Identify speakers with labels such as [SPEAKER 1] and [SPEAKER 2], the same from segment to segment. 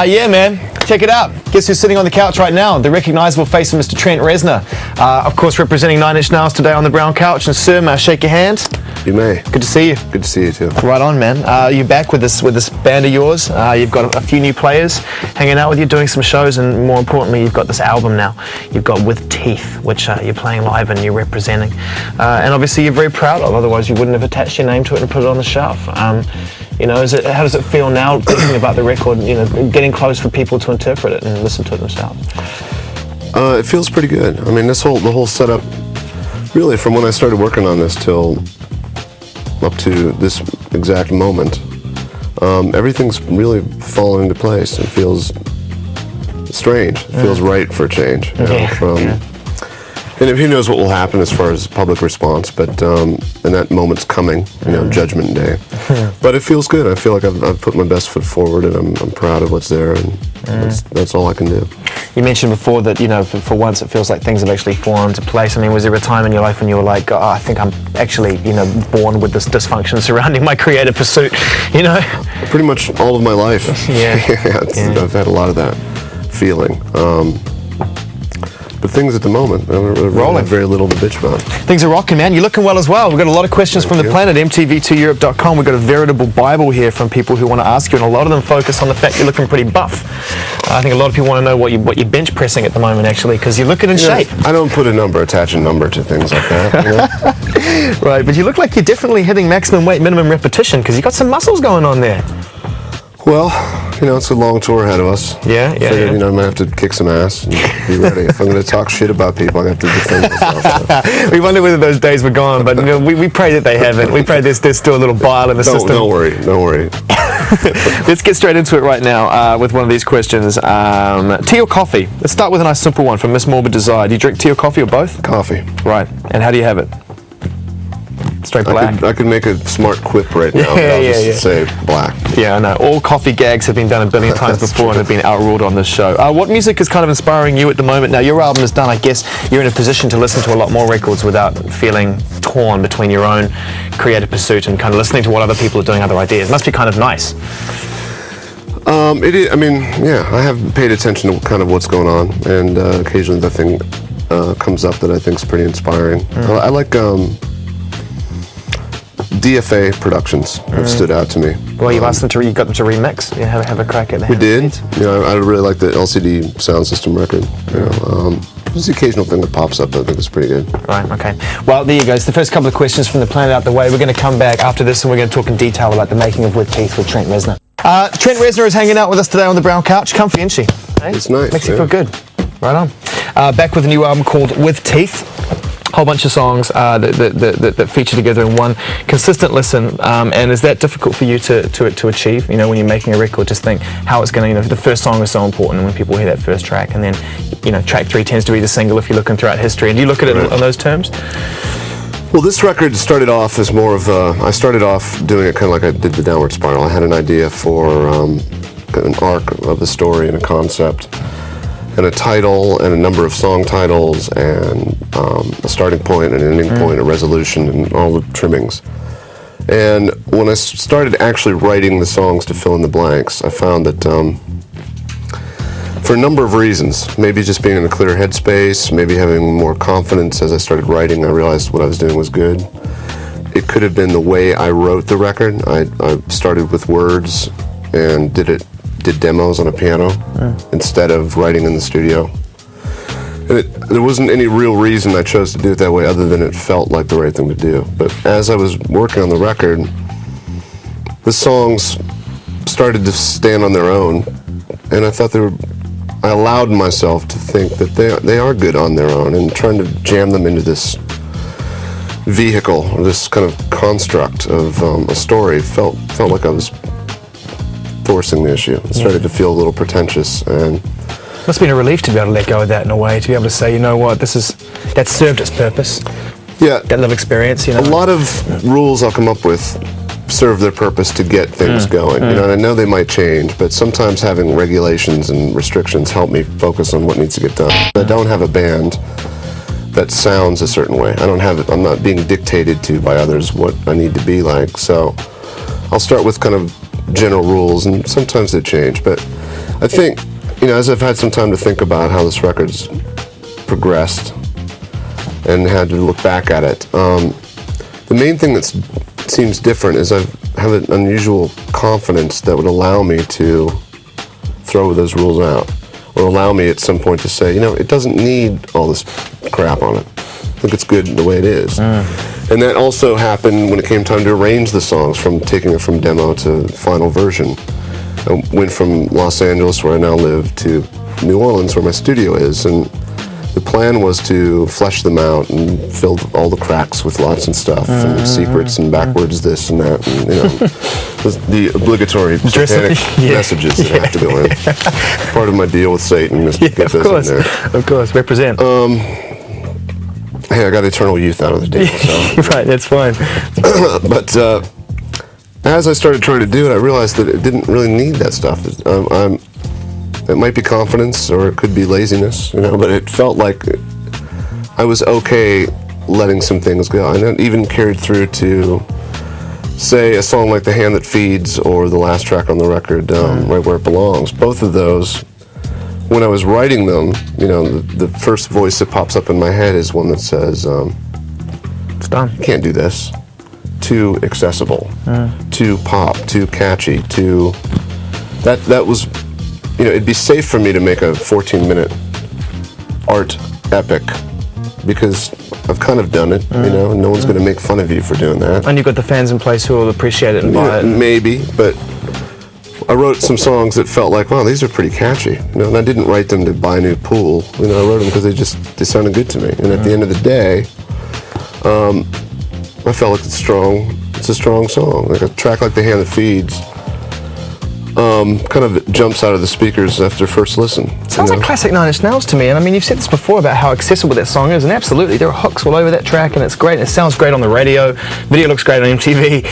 [SPEAKER 1] Yeah, man. Check it out. Guess who's sitting on the couch right now? The recognizable face of Mr. Trent Reznor. Of course, representing Nine Inch Nails today on the brown couch. And sir, may I shake your hand?
[SPEAKER 2] You may.
[SPEAKER 1] Good to see you.
[SPEAKER 2] Good to see you too.
[SPEAKER 1] Right on, man. You're back with this band of yours. You've got a few new players hanging out with you, doing some shows, and more importantly, you've got this album now. You've got With Teeth, which you're playing live and you're representing. And obviously, you're very proud of. Otherwise, you wouldn't have attached your name to it and put it on the shelf. You know, how does it feel now thinking about the record, you know, getting close for people to interpret it and listen to it themselves?
[SPEAKER 2] It feels pretty good. I mean, the whole setup, really from when I started working on this till up to this exact moment, everything's really falling into place. It feels strange. It feels right for a change. You know, and who knows what will happen as far as public response, but and that moment's coming, you know, Judgment Day. But it feels good. I feel like I've put my best foot forward, and I'm proud of what's there, and that's all I can do.
[SPEAKER 1] You mentioned before that, you know, for once it feels like things have actually fallen into place. I mean, was there a time in your life when you were like, oh, I think I'm actually, you know, born with this dysfunction surrounding my creative pursuit, you know?
[SPEAKER 2] Pretty much all of my life. I've had a lot of that feeling. But things at the moment, I have very little to bitch about.
[SPEAKER 1] Things are rocking, man. You're looking well as well. We've got a lot of questions from the planet, MTV2Europe.com. We've got a veritable Bible here from people who want to ask you, and a lot of them focus on the fact you're looking pretty buff. I think a lot of people want to know what you're bench pressing at the moment, actually, because you're looking in shape.
[SPEAKER 2] I don't attach a number to things like that. You know?
[SPEAKER 1] Right, but you look like you're definitely hitting maximum weight, minimum repetition, because you've got some muscles going on there.
[SPEAKER 2] Well, you know, it's a long tour ahead of us.
[SPEAKER 1] Yeah.
[SPEAKER 2] You know, I might have to kick some ass and be ready. If I'm going to talk shit about people, I have to defend myself.
[SPEAKER 1] We wonder whether those days were gone, but you know, we pray that they haven't. We pray there's still a little bile in the system.
[SPEAKER 2] Don't worry.
[SPEAKER 1] Let's get straight into it right now with one of these questions. Tea or coffee? Let's start with a nice simple one from Miss Morbid Desire. Do you drink tea or coffee or both?
[SPEAKER 2] Coffee.
[SPEAKER 1] Right. And how do you have it? Straight black?
[SPEAKER 2] I could make a smart quip right now, but I'll just say black.
[SPEAKER 1] Yeah, I know. All coffee gags have been done a billion times before and have been outruled on this show. What music is kind of inspiring you at the moment? Now, your album is done. I guess you're in a position to listen to a lot more records without feeling torn between your own creative pursuit and kind of listening to what other people are doing, other ideas. It must be kind of nice.
[SPEAKER 2] It is, I mean, yeah, I have paid attention to kind of what's going on, and occasionally that thing comes up that I think is pretty inspiring. I like DFA Productions have stood out to me.
[SPEAKER 1] Well, you've asked them you got them to remix. You have a crack at that.
[SPEAKER 2] We did. You know, I really like the LCD Sound System record. You know, there's the occasional thing that pops up that I think is pretty good.
[SPEAKER 1] Right. Okay. Well, there you go. It's the first couple of questions from the planet out the way. We're going to come back after this, and we're going to talk in detail about the making of With Teeth with Trent Reznor. Trent Reznor is hanging out with us today on the brown couch. Comfy, isn't she? Hey?
[SPEAKER 2] It's nice.
[SPEAKER 1] Makes you feel good. Right on. Back with a new album called With Teeth. Whole bunch of songs that feature together in one consistent listen, and is that difficult for you to achieve? You know, when you're making a record, just think how it's going to. You know, the first song is so important, and when people hear that first track, and then, you know, track 3 tends to be the single if you're looking throughout history. And do you look at it on those terms?
[SPEAKER 2] Well, this record started off as more of I started off doing it kind of like I did the Downward Spiral. I had an idea for an arc of the story and a concept, and a title, and a number of song titles, and a starting point, and an ending point, a resolution, and all the trimmings. And when I started actually writing the songs to fill in the blanks, I found that for a number of reasons, maybe just being in a clear headspace, maybe having more confidence as I started writing, I realized what I was doing was good. It could have been the way I wrote the record. I started with words and did demos on a piano instead of writing in the studio. And there wasn't any real reason I chose to do it that way other than it felt like the right thing to do. But as I was working on the record, the songs started to stand on their own, and I thought I allowed myself to think that they are good on their own, and trying to jam them into this vehicle, or this kind of construct of a story felt like I was forcing the issue. It started to feel a little pretentious, and
[SPEAKER 1] must have been a relief to be able to let go of that in a way, to be able to say, you know what, that served its purpose.
[SPEAKER 2] Yeah,
[SPEAKER 1] that little experience. You know,
[SPEAKER 2] a lot of rules I'll come up with serve their purpose to get things going. You know, and I know they might change, but sometimes having regulations and restrictions help me focus on what needs to get done. I don't have a band that sounds a certain way. I'm not being dictated to by others what I need to be like. So I'll start with kind of general rules, and sometimes they change, but I think, as I've had some time to think about how this record's progressed and had to look back at it, the main thing that seems different is I have an unusual confidence that would allow me to throw those rules out, or allow me at some point to say, it doesn't need all this crap on it. I think it's good the way it is. And that also happened when it came time to arrange the songs, from taking it from demo to final version. I went from Los Angeles, where I now live, to New Orleans, where my studio is, and the plan was to flesh them out and fill all the cracks with lots of stuff and secrets and backwards this and that, and the obligatory satanic messages that have to go in. Part of my deal with Satan is to get those in there.
[SPEAKER 1] Of course, represent.
[SPEAKER 2] Hey, I got eternal youth out of the deal. So.
[SPEAKER 1] Right, that's fine.
[SPEAKER 2] But as I started trying to do it, I realized that it didn't really need that stuff. It might be confidence, or it could be laziness, but it felt like I was okay letting some things go. And it even carried through to, say, a song like The Hand That Feeds, or the last track on the record, Right Where It Belongs. Both of those, when I was writing them, the first voice that pops up in my head is one that says,
[SPEAKER 1] it's done.
[SPEAKER 2] You can't do this. Too accessible, too pop, too catchy, too... That was... it'd be safe for me to make a 14-minute art epic, because I've kind of done it, and no one's going to make fun of you for doing that.
[SPEAKER 1] And you've got the fans in place who will appreciate it and buy it.
[SPEAKER 2] Maybe, but I wrote some songs that felt like, wow, these are pretty catchy. And I didn't write them to buy a new pool. I wrote them because they sounded good to me. And at the end of the day, I felt like it's a strong song. Like a track like The Hand That Feeds kind of jumps out of the speakers after first listen.
[SPEAKER 1] Sounds like classic Nine Inch Nails to me, and I mean, you've said this before about how accessible that song is, and absolutely, there are hooks all over that track, and it's great, and it sounds great on the radio, video looks great on MTV,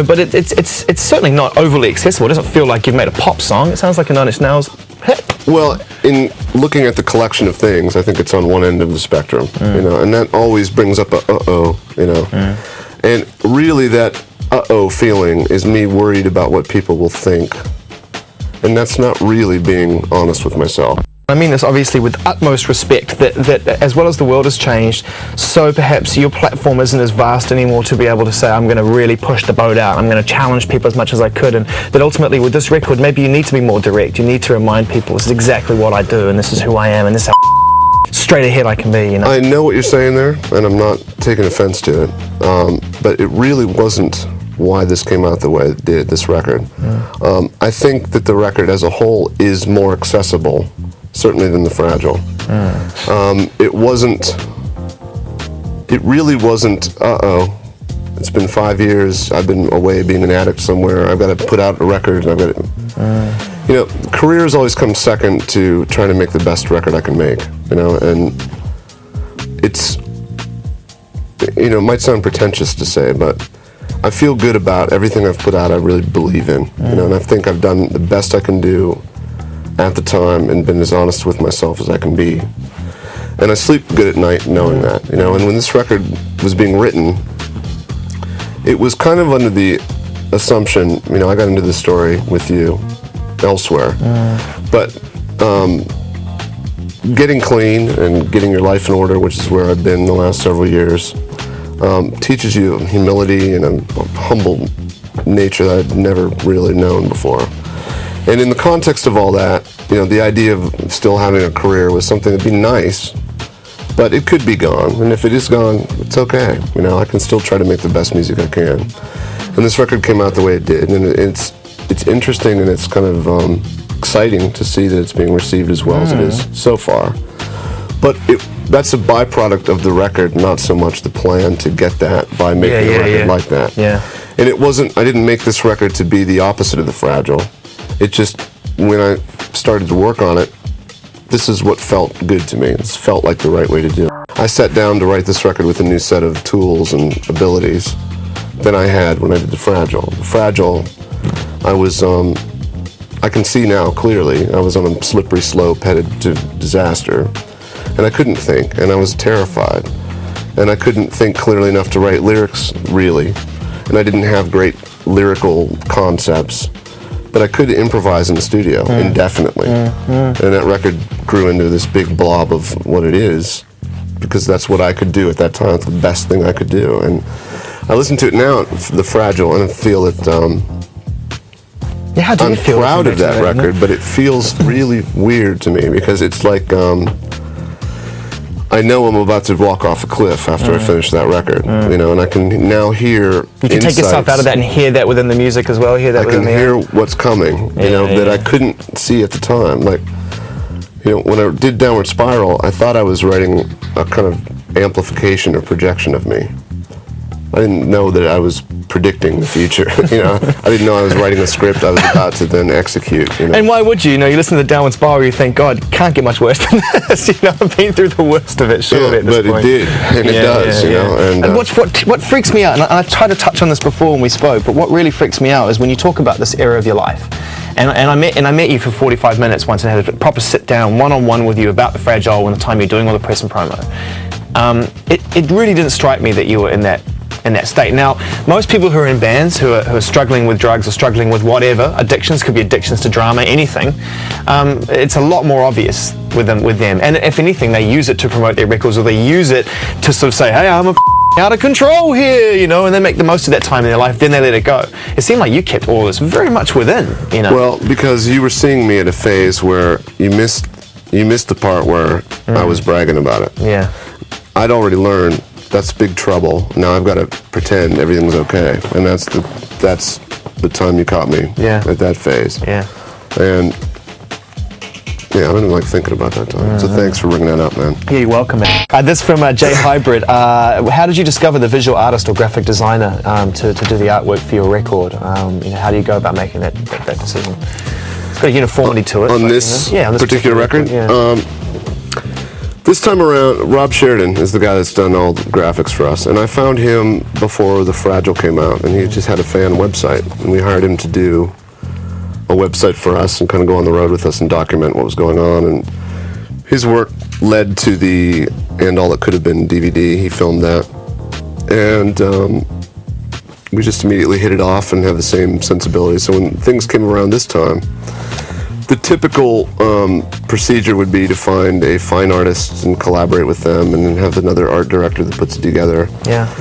[SPEAKER 1] but it's certainly not overly accessible. It doesn't feel like you've made a pop song. It sounds like a Nine Inch Nails hit.
[SPEAKER 2] Well, in looking at the collection of things, I think it's on one end of the spectrum, and that always brings up a uh-oh, and really that uh-oh feeling is me worried about what people will think. And that's not really being honest with myself.
[SPEAKER 1] I mean this obviously with utmost respect, that as well as the world has changed, so perhaps your platform isn't as vast anymore to be able to say, I'm going to really push the boat out, I'm going to challenge people as much as I could, and that ultimately with this record, maybe you need to be more direct, you need to remind people this is exactly what I do, and this is who I am, and this is how straight ahead I can be,
[SPEAKER 2] I know what you're saying there, and I'm not taking offense to it, but it really wasn't why this came out the way it did, this record. I think that the record as a whole is more accessible, certainly, than The Fragile. It really wasn't, it's been 5 years, I've been away being an addict somewhere, I've got to put out a record, and I've got to... careers always come second to trying to make the best record I can make, and it's, it might sound pretentious to say, but I feel good about everything I've put out. I really believe in, and I think I've done the best I can do at the time and been as honest with myself as I can be. And I sleep good at night knowing that, and when this record was being written, it was kind of under the assumption, I got into this story with you elsewhere, but getting clean and getting your life in order, which is where I've been the last several years, teaches you humility and a humble nature that I'd never really known before. And in the context of all that, the idea of still having a career was something that'd be nice, but it could be gone. And if it is gone, it's okay. I can still try to make the best music I can. And this record came out the way it did, and it's interesting, and it's kind of exciting to see that it's being received as well as it is so far. But that's a byproduct of the record, not so much the plan to get that by making a record like that. And it wasn't, I didn't make this record to be the opposite of The Fragile. It just, when I started to work on it, this is what felt good to me. It felt like the right way to do it. I sat down to write this record with a new set of tools and abilities than I had when I did The Fragile. The Fragile, I was, I can see now clearly, I was on a slippery slope headed to disaster. And I couldn't think, and I was terrified. And I couldn't think clearly enough to write lyrics, really. And I didn't have great lyrical concepts but I could improvise in the studio indefinitely. And that record grew into this big blob of what it is, because that's what I could do at that time. It's the best thing I could do. And I listen to it now, The Fragile, and I feel it.
[SPEAKER 1] Yeah, how do you feel?
[SPEAKER 2] I'm proud of that record, but it feels really weird to me, because it's like I know I'm about to walk off a cliff after I finish that record, you know, and I can now hear.
[SPEAKER 1] You can take yourself out of that and hear that within the music as well. Hear that.
[SPEAKER 2] I can hear what's coming, you know, that I couldn't see at the time. Like, you know, when I did Downward Spiral, I thought I was writing a kind of amplification or projection of me. I didn't know that I was predicting the future. You know, I didn't know I was writing a script I was about to then execute. You know?
[SPEAKER 1] And why would you? You know, you listen to Downward Spiral, you think, God, can't get much worse than this. You know, I've been through the worst of it, surely. At this point.
[SPEAKER 2] It did, and it does. You know,
[SPEAKER 1] and what freaks me out, and I tried to touch on this before when we spoke, but what really freaks me out is when you talk about this era of your life. And I met you for 45 minutes once and had a proper sit down, one-on-one with you about The Fragile when the time you're doing all the press and promo. It really didn't strike me that you were in that state. Now, most people who are in bands who are struggling with drugs or struggling with whatever, addictions, could be addictions to drama, anything, it's a lot more obvious with them. And if anything, they use it to promote their records, or they use it to sort of say, hey, I'm out of control here, you know, and they make the most of that time in their life, then they let it go. It seemed like you kept all this very much within, you know.
[SPEAKER 2] Well, because you were seeing me at a phase where you missed the part where I was bragging about it.
[SPEAKER 1] Yeah.
[SPEAKER 2] I'd already learned that's big trouble. Now I've got to pretend everything's okay, and that's the time you caught me.
[SPEAKER 1] Yeah.
[SPEAKER 2] At that phase.
[SPEAKER 1] Yeah.
[SPEAKER 2] And yeah, I don't even like thinking about that time. So thanks for bringing that up, man.
[SPEAKER 1] Yeah, you're welcome, man. This from Jay Hybrid. How did you discover the visual artist or graphic designer to do the artwork for your record? You know, how do you go about making that decision? It's got a uniformity to it.
[SPEAKER 2] On this particular record?
[SPEAKER 1] Yeah.
[SPEAKER 2] This time around, Rob Sheridan is the guy that's done all the graphics for us, and I found him before The Fragile came out, and he just had a fan website, and we hired him to do a website for us and kind of go on the road with us and document what was going on. And his work led to the And All That Could Have Been DVD. He filmed that, and we just immediately hit it off and have the same sensibility. So when things came around this time, the typical procedure would be to find a fine artist and collaborate with them, and then have another art director that puts it together.
[SPEAKER 1] Yeah.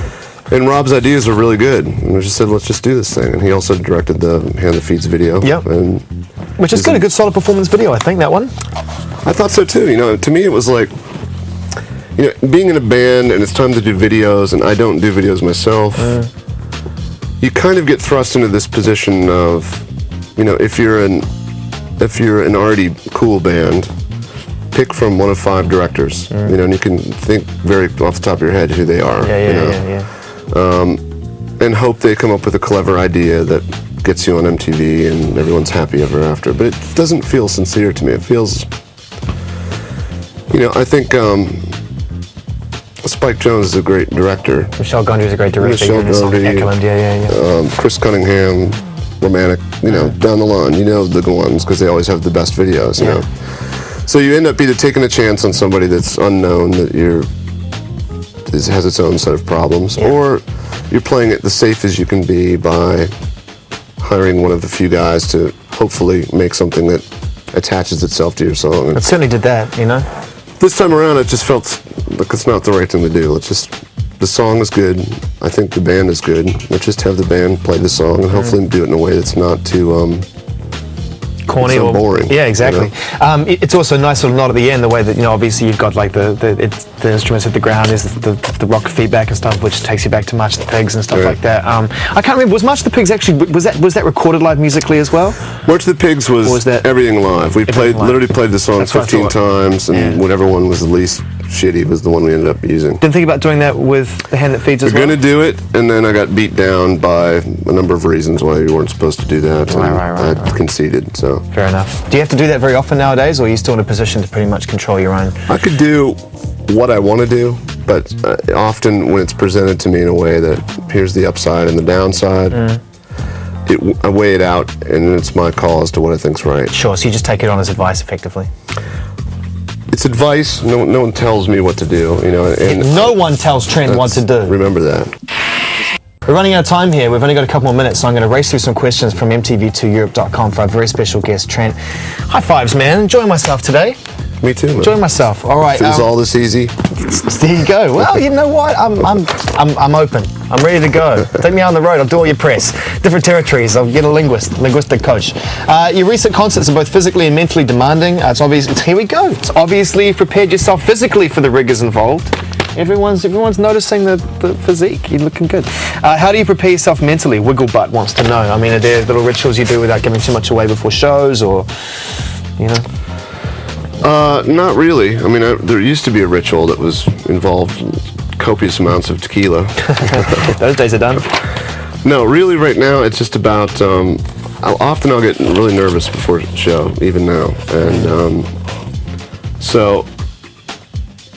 [SPEAKER 2] And Rob's ideas were really good, and we just said, let's just do this thing. And he also directed the Hand That Feeds video.
[SPEAKER 1] Yep.
[SPEAKER 2] And
[SPEAKER 1] which has got a good solid performance video, I think, that one.
[SPEAKER 2] I thought so too. You know, to me it was like, you know, being in a band and it's time to do videos, and I don't do videos myself. You kind of get thrust into this position of, you know, if you're an already cool band, pick from one of 5 directors, you know, and you can think very off the top of your head who they are.
[SPEAKER 1] Yeah.
[SPEAKER 2] And hope they come up with a clever idea that gets you on MTV and everyone's happy ever after. But it doesn't feel sincere to me. It feels, you know, I think Spike Jonze is a great director.
[SPEAKER 1] Michelle Gondry is a great director.
[SPEAKER 2] Michelle Gondry,
[SPEAKER 1] yeah.
[SPEAKER 2] Chris Cunningham, Romantic, you know, down the line, you know the ones, because they always have the best videos, you know. So you end up either taking a chance on somebody that's unknown, that has its own set of problems, or you're playing it the safe as you can be by hiring one of the few guys to hopefully make something that attaches itself to your song.
[SPEAKER 1] It certainly did that, you know.
[SPEAKER 2] This time around, it just felt like it's not the right thing to do. It's just, the song is good. I think the band is good. Let's just have the band play the song and hopefully do it in a way that's not too
[SPEAKER 1] corny
[SPEAKER 2] so
[SPEAKER 1] or
[SPEAKER 2] boring.
[SPEAKER 1] Yeah, exactly.
[SPEAKER 2] You know?
[SPEAKER 1] It's also a nice little nod at the end, the way that, you know, obviously you've got like the instruments at the ground, there's the rock feedback and stuff, which takes you back to March the Pigs and stuff like that. I can't remember, was March the Pigs actually, was that recorded live musically as well?
[SPEAKER 2] March the Pigs was everything live. We literally played the song 15 times, and whatever one was the least shitty was the one we ended up using.
[SPEAKER 1] Didn't think about doing that with The Hand That Feeds as well?
[SPEAKER 2] We're going to do it, and then I got beat down by a number of reasons why you weren't supposed to do that. I conceded, so.
[SPEAKER 1] Fair enough. Do you have to do that very often nowadays, or are you still in a position to pretty much control your own?
[SPEAKER 2] I could do what I want to do, but often when it's presented to me in a way that here's the upside and the downside, I weigh it out, and it's my call as to what I think's right.
[SPEAKER 1] Sure, so you just take it on as advice, effectively.
[SPEAKER 2] It's advice. No one tells me what to do, you know. And
[SPEAKER 1] no one tells Trent what to do.
[SPEAKER 2] Remember that.
[SPEAKER 1] We're running out of time here. We've only got a couple more minutes, so I'm going to race through some questions from MTV2Europe.com for our very special guest, Trent. High fives, man. Enjoying myself today.
[SPEAKER 2] Me too, man.
[SPEAKER 1] Enjoying myself. All right.
[SPEAKER 2] If it was all this easy.
[SPEAKER 1] There you go. Well, you know what? I'm open. I'm ready to go. Take me out on the road. I'll do all your press. Different territories. I'll get a linguistic coach. Your recent concerts are both physically and mentally demanding. It's obvious. Here we go. It's obviously you've prepared yourself physically for the rigours involved. Everyone's noticing the physique. You're looking good. How do you prepare yourself mentally? Wiggle Butt wants to know. I mean, are there little rituals you do without giving too much away before shows, or you know?
[SPEAKER 2] Not really. I mean, there used to be a ritual that was involved copious amounts of tequila.
[SPEAKER 1] Those days are done.
[SPEAKER 2] No, really, right now it's just about. I'll get really nervous before a show, even now, and so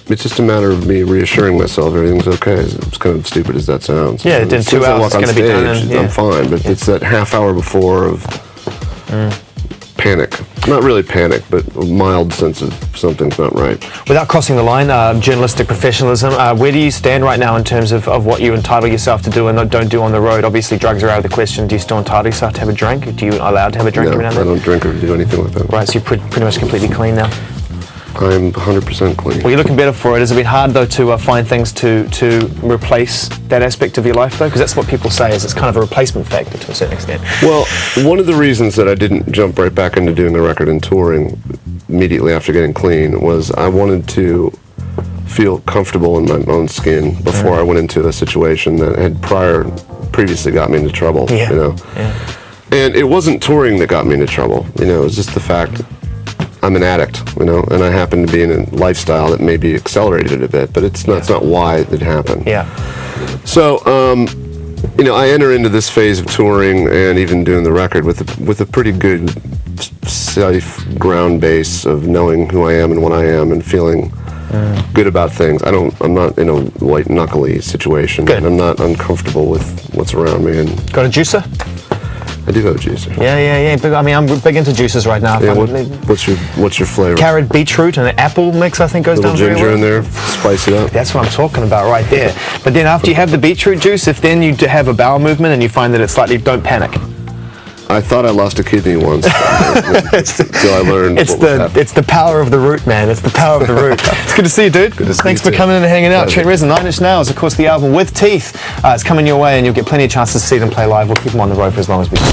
[SPEAKER 2] it's just a matter of me reassuring myself everything's okay. It's kind of stupid as that sounds.
[SPEAKER 1] Yeah, in 2 hours it's going to be done.
[SPEAKER 2] I'm fine, but it's that half hour before of panic. Not really panic, but a mild sense of something's not right. Without
[SPEAKER 1] crossing the line, journalistic professionalism, where do you stand right now in terms of what you entitle yourself to do and don't do on the road? Obviously, drugs are out of the question. Do you still entitle yourself to have a drink? Do you allowed to have a drink every now and then?
[SPEAKER 2] I don't drink or do anything like that.
[SPEAKER 1] Right, so you're pretty much completely clean now?
[SPEAKER 2] I'm 100% clean.
[SPEAKER 1] Well, you're looking better for it. Has it been hard, though, to find things to replace that aspect of your life, though? Because that's what people say, is it's kind of a replacement factor to a certain extent.
[SPEAKER 2] Well, one of the reasons that I didn't jump right back into doing the record and touring immediately after getting clean was I wanted to feel comfortable in my own skin before I went into a situation that had previously got me into trouble, you know? Yeah. And it wasn't touring that got me into trouble, you know, it was just the fact I'm an addict, you know, and I happen to be in a lifestyle that maybe accelerated it a bit, but it's not why it happened.
[SPEAKER 1] Yeah.
[SPEAKER 2] So, you know, I enter into this phase of touring and even doing the record with a pretty good, safe ground base of knowing who I am and what I am and feeling good about things. I'm not in a white knuckly situation.
[SPEAKER 1] Good.
[SPEAKER 2] And I'm not uncomfortable with what's around me. And
[SPEAKER 1] got a juicer?
[SPEAKER 2] I do have a juicer.
[SPEAKER 1] Yeah. I mean, I'm big into juices right now.
[SPEAKER 2] Yeah, what's your flavor?
[SPEAKER 1] Carrot, beetroot, and an apple mix, I think, goes down very well.
[SPEAKER 2] Little ginger in there, spice it up.
[SPEAKER 1] That's what I'm talking about right there. But then after you have the beetroot juice, if then you have a bowel movement and you find that it's slightly, don't panic.
[SPEAKER 2] I thought I lost a kidney once until I learned
[SPEAKER 1] it's the power of the root, man. It's the power of the root. It's good to see you, dude. Thanks for coming in and hanging out. Trent Reznor, 9 Inch Nails, of course, the album With Teeth. It's coming your way, and you'll get plenty of chances to see them play live. We'll keep them on the road for as long as we can.